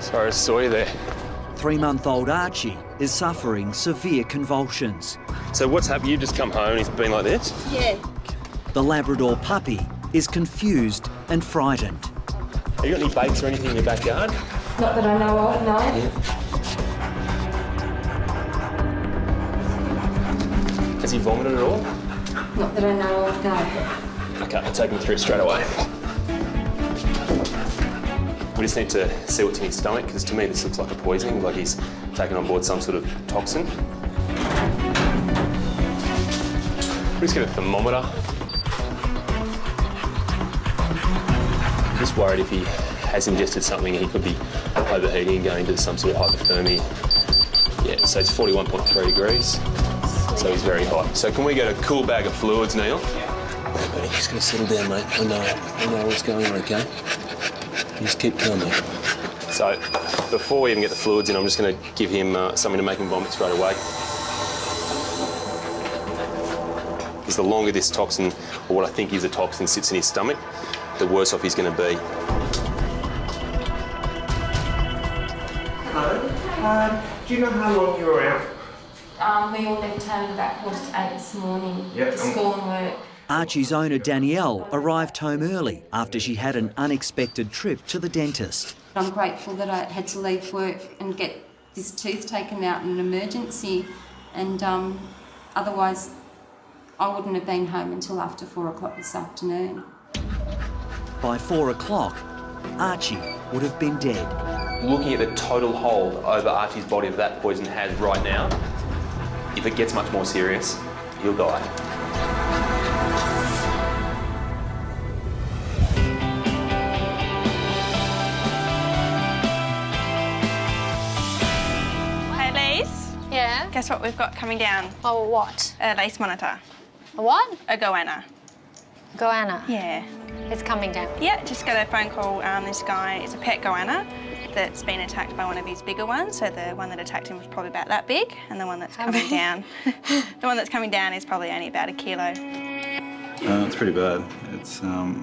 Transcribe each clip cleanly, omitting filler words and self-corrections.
Sorry, I saw you there. 3-month-old Archie is suffering severe convulsions. So what's happened? You've just come home and he's been like this? Yeah. The Labrador puppy is confused and frightened. Have you got any baits or anything in your backyard? Not that I know of, no. Yeah. Has he vomited at all? Not that I know of, no. Okay, I'll take him through straight away. We just need to see what's in his stomach, because to me this looks like a poisoning, like he's taken on board some sort of toxin. We'll just get a thermometer. I'm just worried if he has ingested something, he could be overheating and going into some sort of hypothermia. Yeah, so it's 41.3 degrees, so he's very hot. So can we get a cool bag of fluids, Neil? Yeah, buddy, just gonna settle down, mate. I know what's going on, okay? Just keep calm, mate. So, before we even get the fluids in, I'm just going to give him something to make him vomit straight away. Because the longer this toxin, or what I think is a toxin, sits in his stomach, the worse off he's going to be. Hello. Do you know how long you were out? We all left home about 7:45 this morning Yep. for school and work. Archie's owner Danielle arrived home early after she had an unexpected trip to the dentist. I'm grateful that I had to leave work and get this tooth taken out in an emergency, and otherwise I wouldn't have been home until after 4 o'clock this afternoon. By 4 o'clock, Archie would have been dead. Looking at the total hold over Archie's body that poison has right now, if it gets much more serious, he'll die. Yeah? Guess what we've got coming down? Oh, what? A lace monitor. A what? A goanna. Goanna? Yeah. It's coming down. Yeah, just got a phone call. This guy is a pet goanna that's been attacked by one of his bigger ones. So the one that attacked him was probably about that big, and the one that's coming down, the one that's coming down is probably only about 1 kilo. It's pretty bad. It's a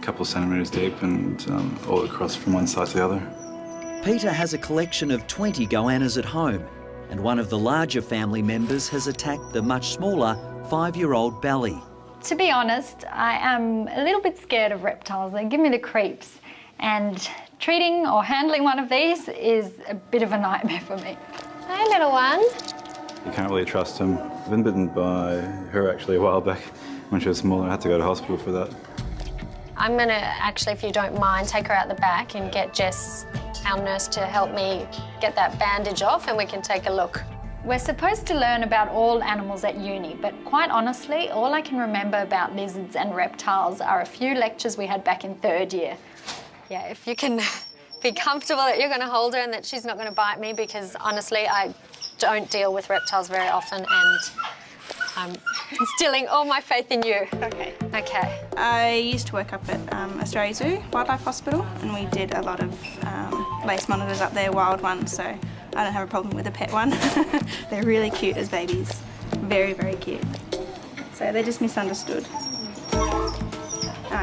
couple of centimetres deep and all across from one side to the other. Peter has a collection of 20 goannas at home, and one of the larger family members has attacked the much smaller 5-year-old Bally. To be honest, I am a little bit scared of reptiles. They give me the creeps, and treating or handling one of these is a bit of a nightmare for me. Hey, little one. You can't really trust them. I've been bitten by her actually a while back when she was smaller. I had to go to hospital for that. I'm going to actually, if you don't mind, take her out the back and get Jess, our nurse, to help me get that bandage off, and we can take a look. We're supposed to learn about all animals at uni, but quite honestly, all I can remember about lizards and reptiles are a few lectures we had back in 3rd year. Yeah, if you can be comfortable that you're going to hold her and that she's not going to bite me, because honestly, I don't deal with reptiles very often, and I'm instilling all my faith in you. Okay. Okay. I used to work up at Australia Zoo Wildlife Hospital, and we did a lot of lace monitors up there, wild ones, so I don't have a problem with a pet one. They're really cute as babies. Very, very cute. So they're just misunderstood.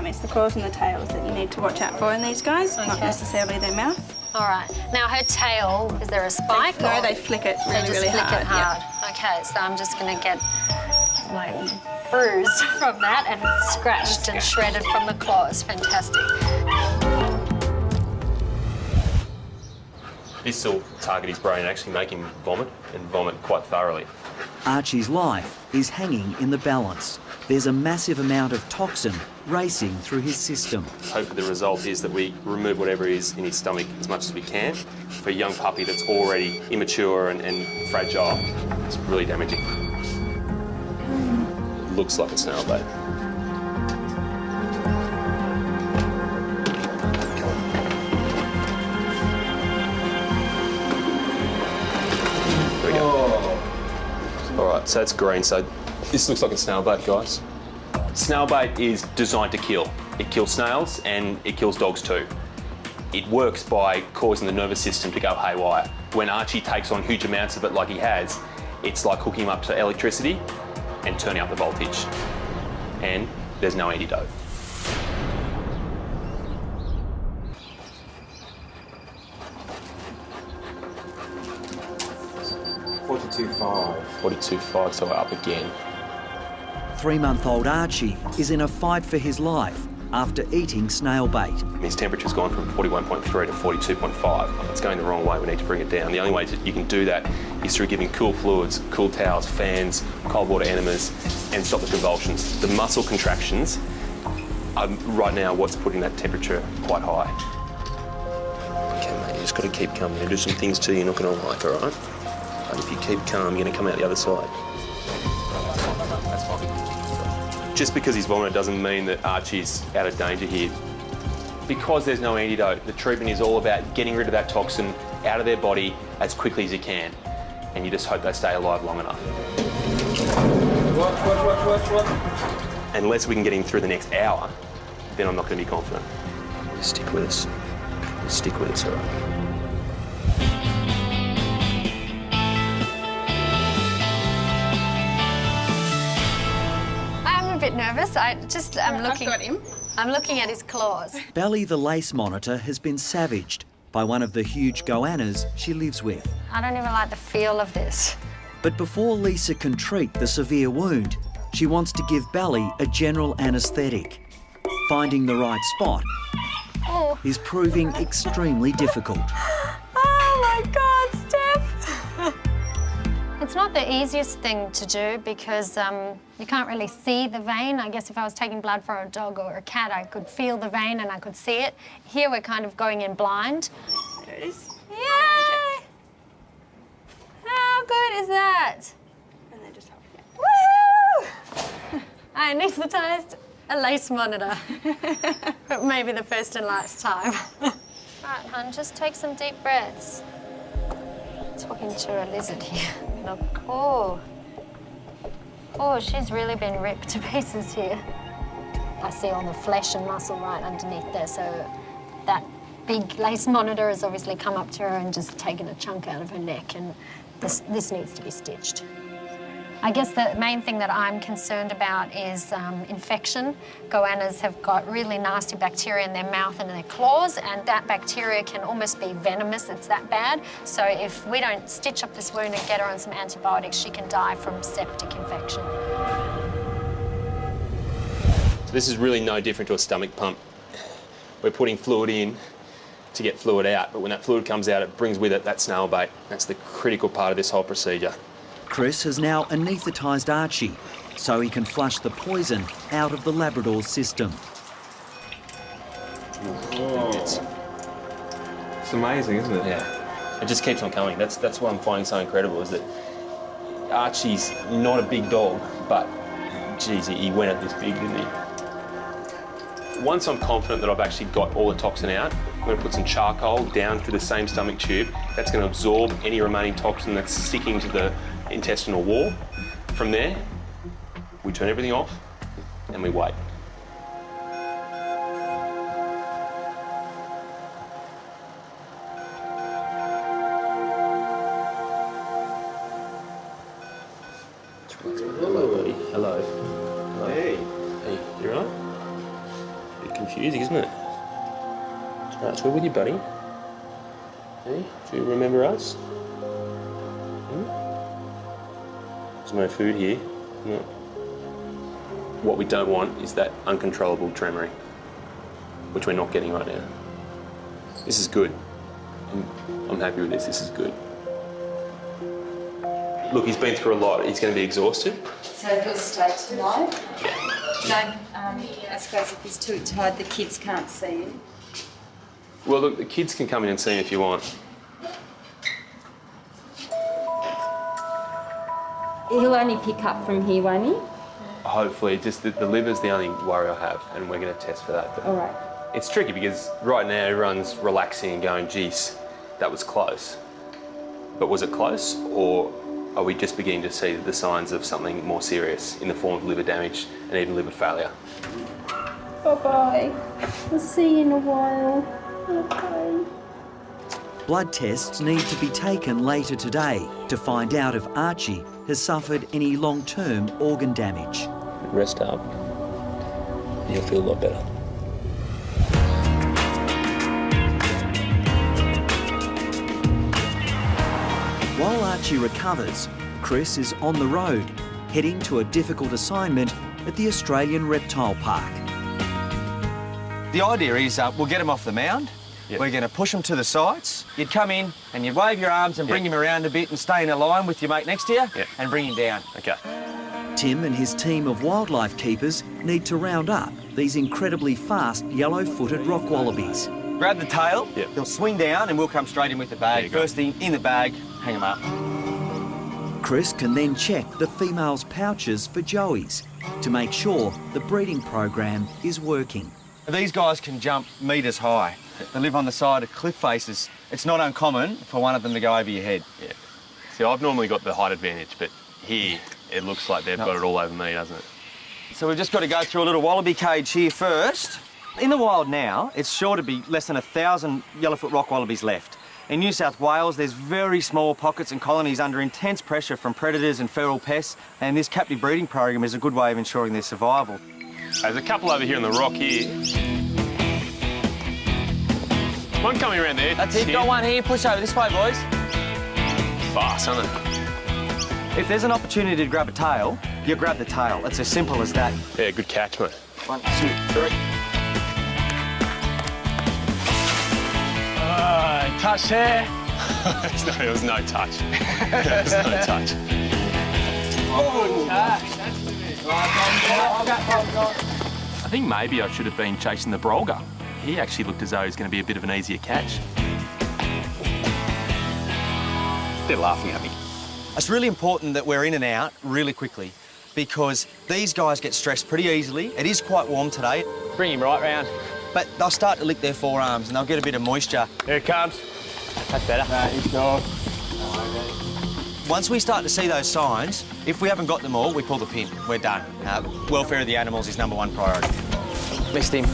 It's the claws and the tails that you need to watch out for in these guys, not necessarily their mouth. All right. Now, her tail, is there a spike? No, they flick it really, really hard. Flick it hard. Yeah. Okay, so I'm just going to get my bruised from that and scratched and shredded from the claws. Fantastic. This will target his brain and actually make him vomit, and vomit quite thoroughly. Archie's life is hanging in the balance. There's a massive amount of toxin racing through his system. Hopefully the result is that we remove whatever is in his stomach as much as we can. For a young puppy that's already immature and fragile, it's really damaging. Looks like a snail bait. There we go. All right, so that's green. So this looks like a snail bait, guys. Snail bait is designed to kill. It kills snails and it kills dogs too. It works by causing the nervous system to go haywire. When Archie takes on huge amounts of it like he has, it's like hooking him up to electricity and turning up the voltage. And there's no antidote. 42.5. 42.5, so we're up again. 3-month-old Archie is in a fight for his life after eating snail bait. His temperature's gone from 41.3 to 42.5. It's going the wrong way, we need to bring it down. The only way that you can do that is through giving cool fluids, cool towels, fans, cold water enemas, and stop the convulsions. The muscle contractions are right now what's putting that temperature quite high. Okay, mate, you just got to keep calm. You're going to do some things too you're not going to like, all right? And if you keep calm, you're going to come out the other side. That's fine. Just because he's vomited doesn't mean that Archie's out of danger here. Because there's no antidote, the treatment is all about getting rid of that toxin out of their body as quickly as you can. And you just hope they stay alive long enough. Watch. Unless we can get him through the next hour, then I'm not going to be confident. Stick with us. Stick with us, all right? I'm a bit nervous. I'm looking. I've got him. I'm looking at his claws. Belly the lace monitor has been savaged by one of the huge goannas she lives with. I don't even like the feel of this. But before Lisa can treat the severe wound, she wants to give Belly a general anaesthetic. Finding the right spot is proving extremely difficult. Oh my God, Steph! It's not the easiest thing to do because you can't really see the vein. I guess if I was taking blood for a dog or a cat, I could feel the vein and I could see it. Here we're kind of going in blind. There it is. Yay! How good is that? And then just hold it. Woo! I anaesthetised a lace monitor. But maybe the first and last time. Right, hon, just take some deep breaths. Talking to a lizard here. Look. Oh, she's really been ripped to pieces here. I see all the flesh and muscle right underneath there, so that big lace monitor has obviously come up to her and just taken a chunk out of her neck, and this needs to be stitched. I guess the main thing that I'm concerned about is infection. Goannas have got really nasty bacteria in their mouth and in their claws, and that bacteria can almost be venomous. It's that bad. So if we don't stitch up this wound and get her on some antibiotics, she can die from septic infection. So this is really no different to a stomach pump. We're putting fluid in to get fluid out, but when that fluid comes out, it brings with it that snail bait. That's the critical part of this whole procedure. Chris has now anaesthetised Archie so he can flush the poison out of the Labrador's system. It's amazing, isn't it? Yeah, it just keeps on coming. That's what I'm finding so incredible, is that Archie's not a big dog, but geez, he went at this big, didn't he? Once I'm confident that I've actually got all the toxin out, I'm going to put some charcoal down through the same stomach tube. That's going to absorb any remaining toxin that's sticking to the intestinal wall. From there, we turn everything off and we wait. Hello, buddy. Hello. Hello. Hey. Hey, you all right? A bit confusing, isn't it? It's all right, we're with you, buddy. Hey, do you remember us? There's no food here. No. What we don't want is that uncontrollable tremoring, which we're not getting right now. This is good. I'm happy with this. This is good. Look, he's been through a lot. He's going to be exhausted. So he'll stay tonight? Yeah. No, I suppose if he's too tired, the kids can't see him. Well, look, the kids can come in and see him if you want. He'll only pick up from here, won't he? Hopefully, just the liver's the only worry I have, and we're going to test for that. But All right. it's tricky because right now everyone's relaxing and going, geez, that was close. But was it close, or are we just beginning to see the signs of something more serious in the form of liver damage and even liver failure? Bye-bye. We'll see you in a while. Okay. Blood tests need to be taken later today to find out if Archie has suffered any long-term organ damage. Rest up, you'll feel a lot better. While Archie recovers, Chris is on the road, heading to a difficult assignment at the Australian Reptile Park. The idea is we'll get him off the mound. Yep. We're going to push him to the sides. You'd come in and you'd wave your arms and bring him around a bit and stay in a line with your mate next to you and bring him down. Okay. Tim and his team of wildlife keepers need to round up these incredibly fast yellow-footed rock wallabies. Grab the tail, he'll swing down and we'll come straight in with the bag. First thing, in the bag, hang him up. Chris can then check the female's pouches for joeys to make sure the breeding program is working. These guys can jump metres high. They live on the side of cliff faces. It's not uncommon for one of them to go over your head. Yeah. See, I've normally got the height advantage, but here it looks like they've got it all over me, doesn't it? So we've just got to go through a little wallaby cage here first. In the wild now, it's sure to be less than 1,000 yellowfoot rock wallabies left. In New South Wales, there's very small pockets and colonies under intense pressure from predators and feral pests, and this captive breeding program is a good way of ensuring their survival. There's a couple over here on the rock here. One coming around there. That's it, got one here. Push over this way, boys. Fast, aren't they? If there's an opportunity to grab a tail, you grab the tail. It's as simple as that. Yeah, good catch, mate. 1, 2, 3. Touch there. There was no touch. There was no touch. Oh, I think maybe I should have been chasing the brolga. He actually looked as though he was going to be a bit of an easier catch. They're laughing at me. It's really important that we're in and out really quickly because these guys get stressed pretty easily. It is quite warm today. Bring him right round. But they'll start to lick their forearms and they'll get a bit of moisture. Here it comes. That's better. Once we start to see those signs, if we haven't got them all, we pull the pin. We're done. Welfare of the animals is #1 priority. Missed him.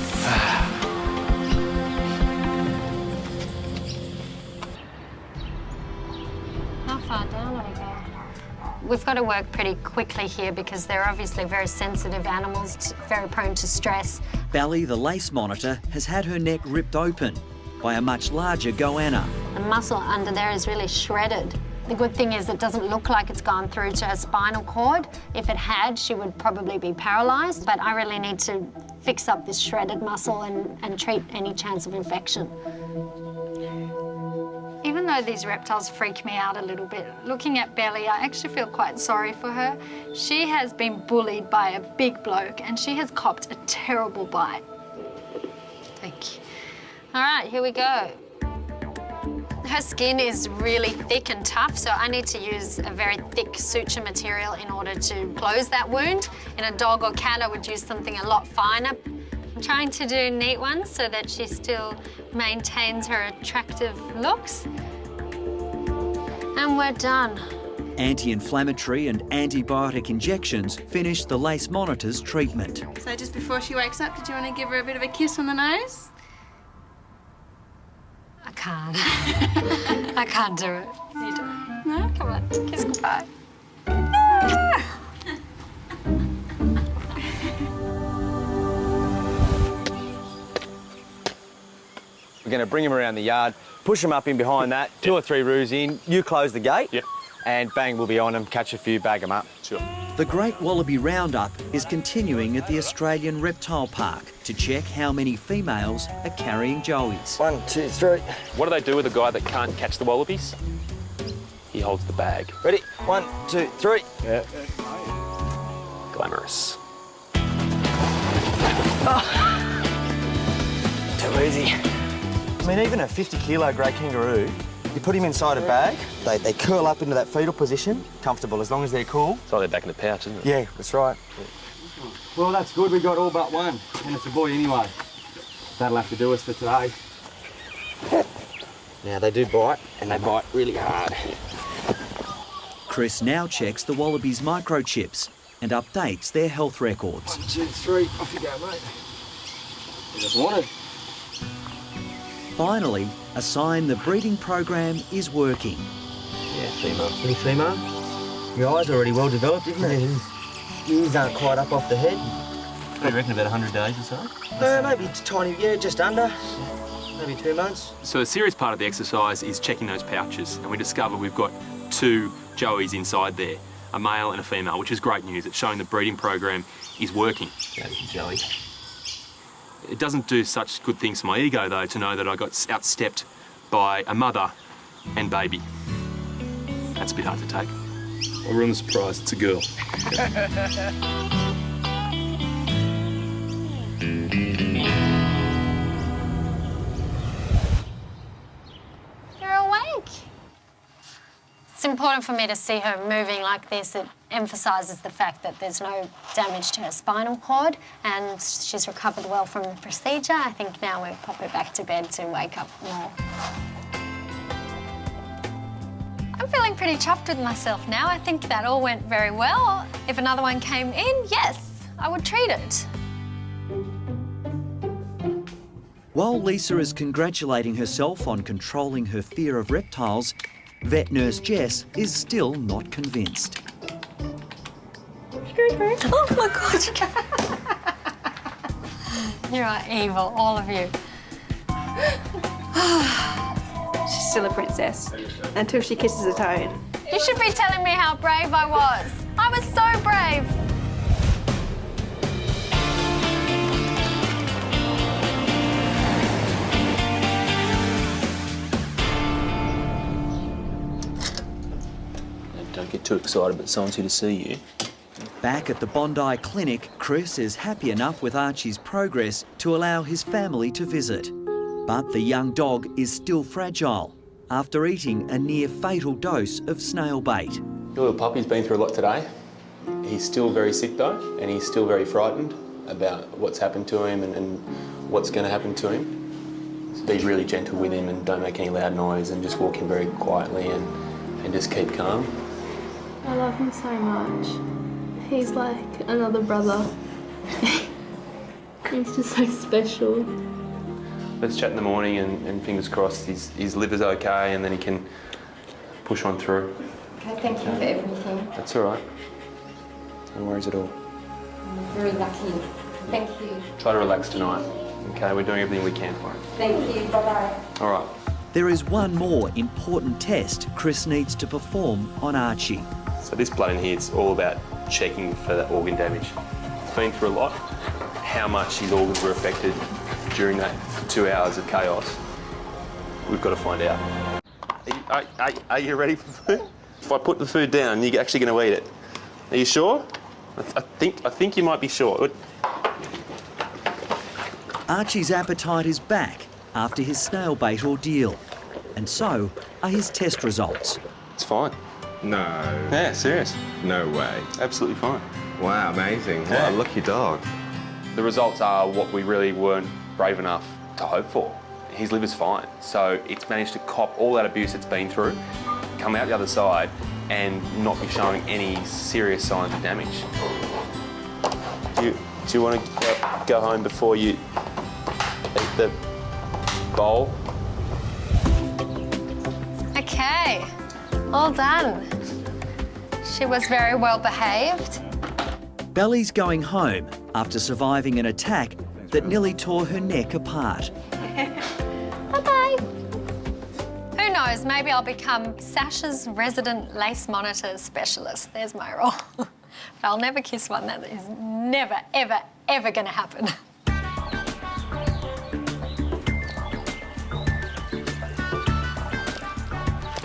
How far down are we going? We've got to work pretty quickly here because they're obviously very sensitive animals, very prone to stress. Bally, the lace monitor, has had her neck ripped open by a much larger goanna. The muscle under there is really shredded. The good thing is it doesn't look like it's gone through to her spinal cord. If it had, she would probably be paralysed, but I really need to fix up this shredded muscle and treat any chance of infection. Even though these reptiles freak me out a little bit, looking at Belly, I actually feel quite sorry for her. She has been bullied by a big bloke and she has copped a terrible bite. Thank you. All right, here we go. Her skin is really thick and tough, so I need to use a very thick suture material in order to close that wound. In a dog or cat, I would use something a lot finer. I'm trying to do neat ones so that she still maintains her attractive looks. And we're done. Anti-inflammatory and antibiotic injections finish the lace monitor's treatment. So just before she wakes up, did you want to give her a bit of a kiss on the nose? I can't. I can't do it. You do it. No? Come on, kiss goodbye. We're going to bring him around the yard, push him up in behind that, 2 or 3 roos in, you close the gate, and bang, we'll be on him, catch a few, bag them up. Sure. The Great Wallaby Roundup is continuing at the Australian Reptile Park to check how many females are carrying joeys. 1, 2, 3. What do they do with a guy that can't catch the wallabies? He holds the bag. Ready? 1, 2, 3. Yeah. Glamorous. Too easy. I mean, even a 50-kilo grey kangaroo, you put him inside a bag, they curl up into that fetal position, comfortable as long as they're cool. It's like they're back in the pouch, isn't it? Yeah, that's right. Well, that's good. We got all but one, and it's a boy anyway. That'll have to do us for today. Now, they do bite, and they bite really hard. Chris now checks the wallabies' microchips and updates their health records. 1, 2, 3. Off you go, mate. You just wanted. Finally, a sign the breeding program is working. Yeah, female. Little female. Your eye's already well developed, isn't it? Ears aren't quite up off the head. What do you reckon, about 100 days or so? Maybe tiny, yeah, just under. Maybe 2 months. So a serious part of the exercise is checking those pouches, and we discover we've got two Joeys inside there, a male and a female, which is great news. It's showing the breeding program is working. Joey. It doesn't do such good things for my ego, though, to know that I got outstepped by a mother and baby. That's a bit hard to take. I'll ruin the surprise. It's a girl. You're awake. It's important for me to see her moving like this. It emphasises the fact that there's no damage to her spinal cord and she's recovered well from the procedure. I think now we pop her back to bed to wake up more. I'm feeling pretty chuffed with myself now. I think that all went very well. If another one came in, yes, I would treat it. While Lisa is congratulating herself on controlling her fear of reptiles, vet nurse Jess is still not convinced. Oh my God. You are evil, all of you. She's still a princess until she kisses a toad. You should be telling me how brave I was. I was so brave. Don't get too excited, but someone's here to see you. Back at the Bondi clinic, Chris is happy enough with Archie's progress to allow his family to visit. But the young dog is still fragile after eating a near fatal dose of snail bait. Your little puppy's been through a lot today. He's still very sick though, and he's still very frightened about what's happened to him and what's going to happen to him. So be really gentle with him and don't make any loud noise and just walk him very quietly and just keep calm. I love him so much. He's like another brother. He's just so special. Let's chat in the morning and fingers crossed his liver's okay and then he can push on through. Okay, thank you for everything. That's all right. No worries at all. I'm very lucky. Thank you. Try to relax tonight. Okay, we're doing everything we can for him. Thank you. Bye-bye. All right. There is one more important test Chris needs to perform on Archie. So this blood in here is all about checking for that organ damage. He's been through a lot. How much his organs were affected during that 2 hours of chaos, we've got to find out. Are you ready for food? If I put the food down, you're actually going to eat it. Are you sure? I think you might be sure. Archie's appetite is back after his snail bait ordeal, and so are his test results. It's fine. No. Yeah, serious. No way. Absolutely fine. Wow, amazing. Yeah. What a lucky dog. The results are what we really weren't brave enough to hope for. His liver's fine, so it's managed to cop all that abuse it's been through, come out the other side, and not be showing any serious signs of damage. Do you want to go home before you eat the bowl? Okay, all done. She was very well behaved. Belly's going home after surviving an attack that nearly tore her neck apart. Bye-bye. Who knows, maybe I'll become Sasha's resident lace monitor specialist. There's my role. But I'll never kiss one. That is never, ever, ever going to happen.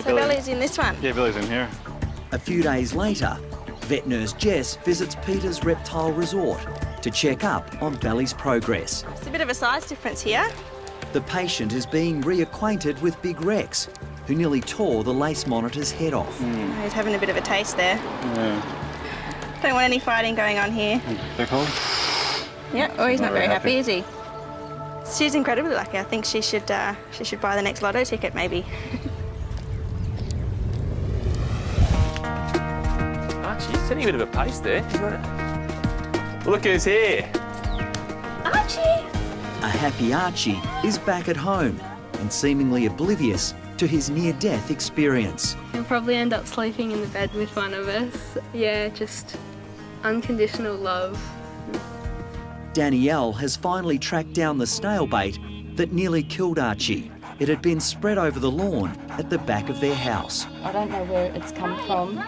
So Belly's in this one? Yeah, Billy's in here. A few days later, vet nurse Jess visits Peter's reptile resort to check up on Belly's progress. It's a bit of a size difference here. The patient is being reacquainted with Big Rex, who nearly tore the lace monitor's head off. He's having a bit of a taste there. Yeah. Don't want any fighting going on here. Big hole? Yeah, oh, he's not very happy, is he? She's incredibly lucky. I think she should buy the next lotto ticket, maybe. Archie, you're setting a bit of a pace there. Look who's here. Archie! A happy Archie is back at home and seemingly oblivious to his near-death experience. He'll probably end up sleeping in the bed with one of us. Yeah, just unconditional love. Danielle has finally tracked down the snail bait that nearly killed Archie. It had been spread over the lawn at the back of their house. I don't know where it's come from,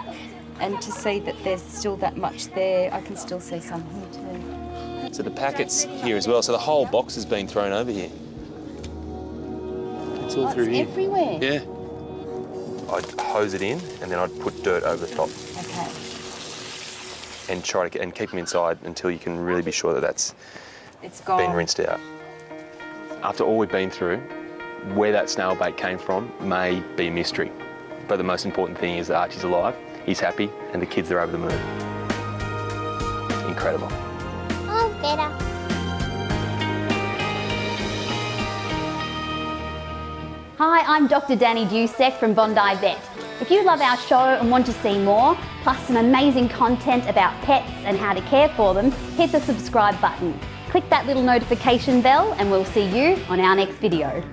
and to see that there's still that much there, I can still see some here too. So the packet's here as well, so the whole box has been thrown over here. It's all through here. Everywhere? Yeah. I'd hose it in and then I'd put dirt over the top. Okay. And try to keep them inside until you can really be sure that that's It's gone. been rinsed out. After all we've been through, where that snail bait came from may be a mystery. But the most important thing is that Archie's alive, he's happy, and the kids are over the moon. Incredible. Oh, better. Hi, I'm Dr. Danny Dusek from Bondi Vet. If you love our show and want to see more, plus some amazing content about pets and how to care for them, hit the subscribe button. Click that little notification bell and we'll see you on our next video.